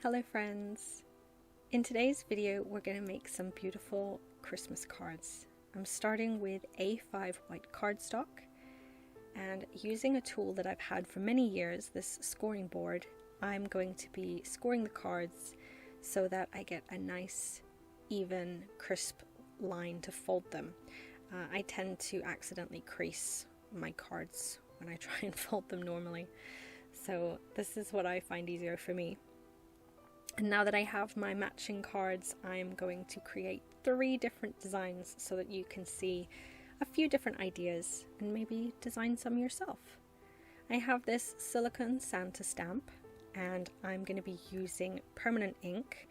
Hello friends! In today's video we're going to make some beautiful Christmas cards. I'm starting with A5 white cardstock and using a tool that I've had for many years, this scoring board, I'm going to be scoring the cards so that I get a nice, even, crisp line to fold them. I tend to accidentally crease my cards when I try and fold them normally, so this is what I find easier for me. And now that I have my matching cards, I'm going to create 3 different designs so that you can see a few different ideas and maybe design some yourself. I have this silicone Santa stamp and I'm going to be using permanent ink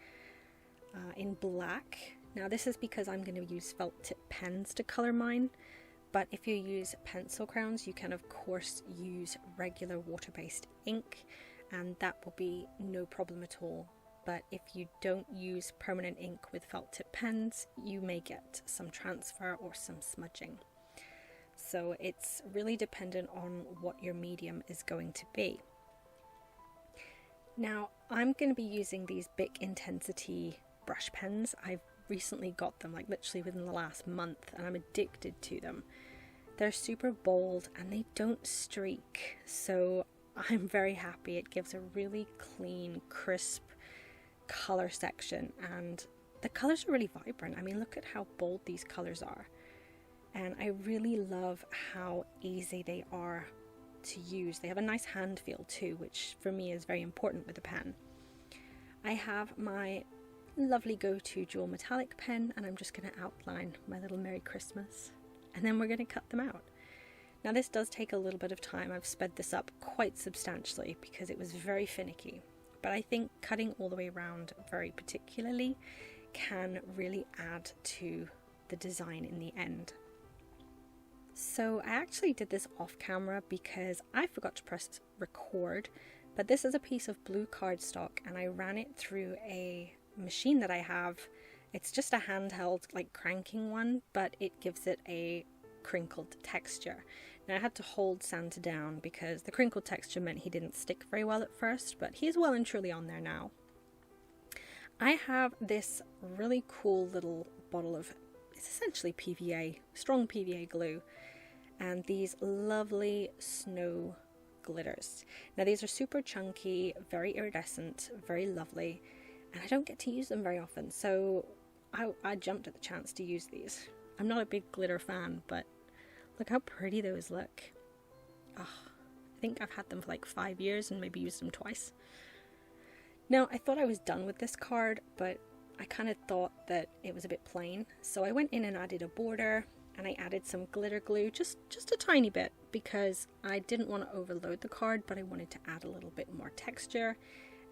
in black. Now this is because I'm going to use felt tip pens to colour mine, but if you use pencil crayons you can of course use regular water-based ink and that will be no problem at all. But if you don't use permanent ink with felt tip pens, you may get some transfer or some smudging. So it's really dependent on what your medium is going to be. Now I'm going to be using these big intensity brush pens. I've recently got them, like literally within the last month, and I'm addicted to them. They're super bold and they don't streak, so I'm very happy. It gives a really clean, crisp color section, and the colors are really vibrant. I mean, look at how bold these colors are, and I really love how easy they are to use. They have a nice hand feel too, which for me is very important with a pen. I have my lovely go-to jewel metallic pen and I'm just going to outline my little Merry Christmas and then we're going to cut them out. Now this does take a little bit of time. I've sped this up quite substantially because it was very finicky. But I think cutting all the way around very particularly can really add to the design in the end. So I actually did this off camera because I forgot to press record, but this is a piece of blue cardstock and I ran it through a machine that I have. It's just a handheld like cranking one, but it gives it a crinkled texture. Now I had to hold Santa down because the crinkled texture meant he didn't stick very well at first, but he's well and truly on there now. I have this really cool little bottle of, it's essentially PVA, strong PVA glue, and these lovely snow glitters. Now these are super chunky, very iridescent, very lovely, and I don't get to use them very often, so I jumped at the chance to use these. I'm not a big glitter fan, but look how pretty those look. Oh, I think I've had them for like 5 years and maybe used them twice. Now, I thought I was done with this card, but I kind of thought that it was a bit plain. So I went in and added a border and I added some glitter glue, just a tiny bit, because I didn't want to overload the card, but I wanted to add a little bit more texture.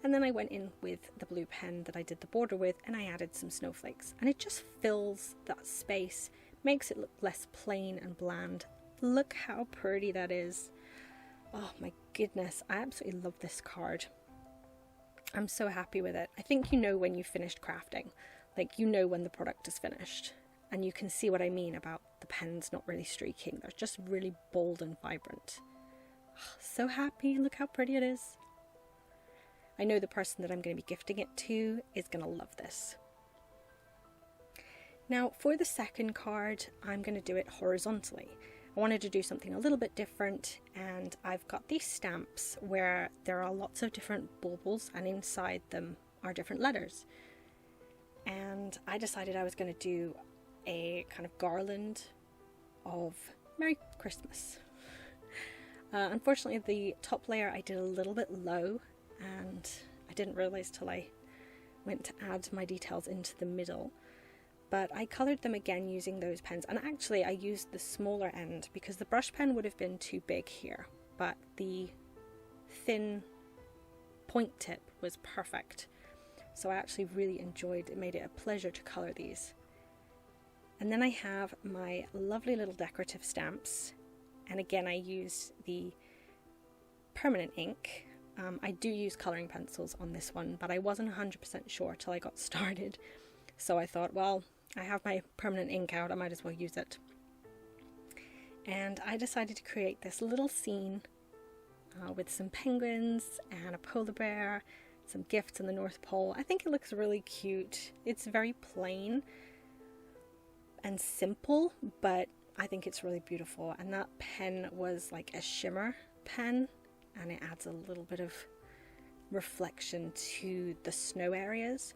And then I went in with the blue pen that I did the border with and I added some snowflakes. And it just fills that space, makes it look less plain and bland. Look how pretty that is. Oh my goodness, I absolutely love this card. I'm so happy with it. I think you know when you've finished crafting, like you know when the product is finished, and you can see what I mean about the pens not really streaking. They're just really bold and vibrant. Oh, so happy, look how pretty it is. I know the person that I'm going to be gifting it to is going to love this. Now for the second card, I'm going to do it horizontally. I wanted to do something a little bit different, and I've got these stamps where there are lots of different baubles and inside them are different letters. And I decided I was going to do a kind of garland of Merry Christmas. Unfortunately the top layer I did a little bit low and I didn't realize till I went to add my details into the middle. But I coloured them again using those pens, and actually I used the smaller end because the brush pen would have been too big here, but the thin point tip was perfect. So I actually really enjoyed it, made it a pleasure to colour these. And then I have my lovely little decorative stamps, and again I use the permanent ink. I do use colouring pencils on this one, but I wasn't 100% sure till I got started. So I thought, well, I have my permanent ink out, I might as well use it. And I decided to create this little scene with some penguins and a polar bear, some gifts in the North Pole. I think it looks really cute. It's very plain and simple, but I think it's really beautiful. And that pen was like a shimmer pen, and it adds a little bit of reflection to the snow areas.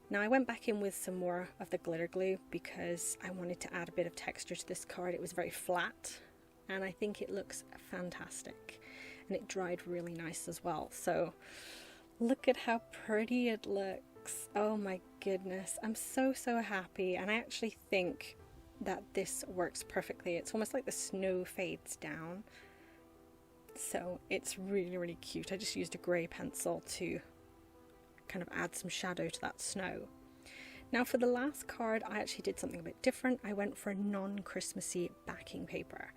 Now I went back in with some more of the glitter glue because I wanted to add a bit of texture to this card. It was very flat, and I think it looks fantastic, and it dried really nice as well. So look at how pretty it looks. Oh my goodness, I'm so happy. And I actually think that this works perfectly. It's almost like the snow fades down, so it's really cute. I just used a grey pencil to kind of add some shadow to that snow. Now for the last card, I actually did something a bit different. I went for a non-Christmassy backing paper.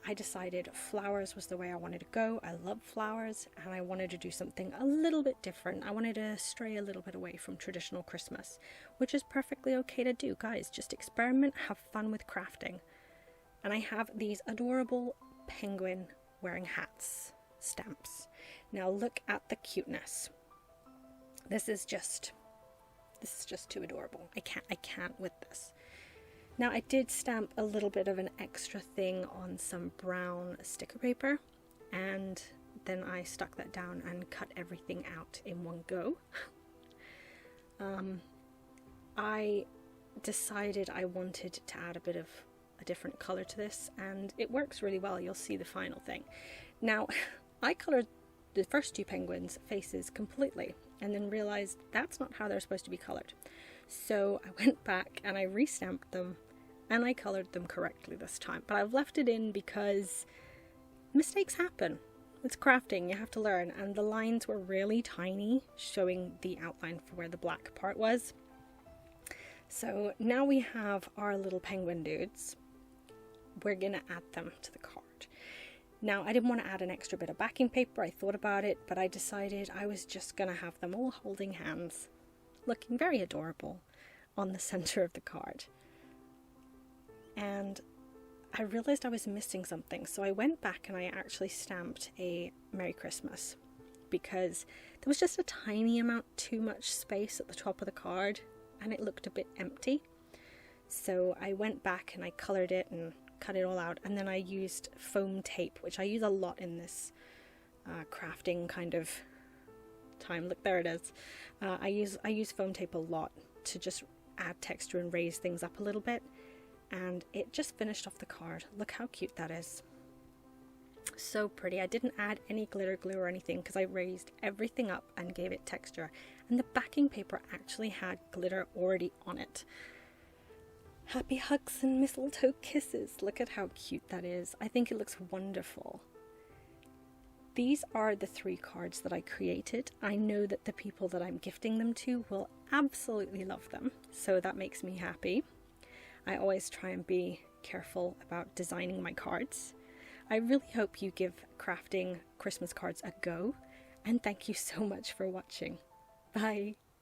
I decided flowers was the way I wanted to go. I love flowers, and I wanted to do something a little bit different. I wanted to stray a little bit away from traditional Christmas, which is perfectly okay to do. Guys, just experiment, have fun with crafting. And I have these adorable penguin wearing hats stamps. Now look at the cuteness. This is just too adorable. I can't with this. Now I did stamp a little bit of an extra thing on some brown sticker paper, and then I stuck that down and cut everything out in one go. I decided I wanted to add a bit of a different color to this, and it works really well. You'll see the final thing. Now I colored the first two penguins' faces completely, and then realized that's not how they're supposed to be colored. So I went back and I restamped them, and I colored them correctly this time. But I've left it in because mistakes happen. It's crafting, you have to learn. And the lines were really tiny, showing the outline for where the black part was. So now we have our little penguin dudes. We're gonna add them to the card. Now, I didn't want to add an extra bit of backing paper. I thought about it, but I decided I was just going to have them all holding hands, looking very adorable on the center of the card. And I realized I was missing something, so I went back and I actually stamped a Merry Christmas, because there was just a tiny amount too much space at the top of the card, and it looked a bit empty. So I went back and I colored it and cut it all out, and then I used foam tape, which I use a lot in this crafting kind of time. Look, there it is. I use foam tape a lot to just add texture and raise things up a little bit, and it just finished off the card. Look how cute that is. So pretty. I didn't add any glitter glue or anything because I raised everything up and gave it texture, and the backing paper actually had glitter already on it. Happy hugs and mistletoe kisses. Look at how cute that is. I think it looks wonderful. These are the 3 cards that I created. I know that the people that I'm gifting them to will absolutely love them, so that makes me happy. I always try and be careful about designing my cards. I really hope you give crafting Christmas cards a go, and thank you so much for watching. Bye!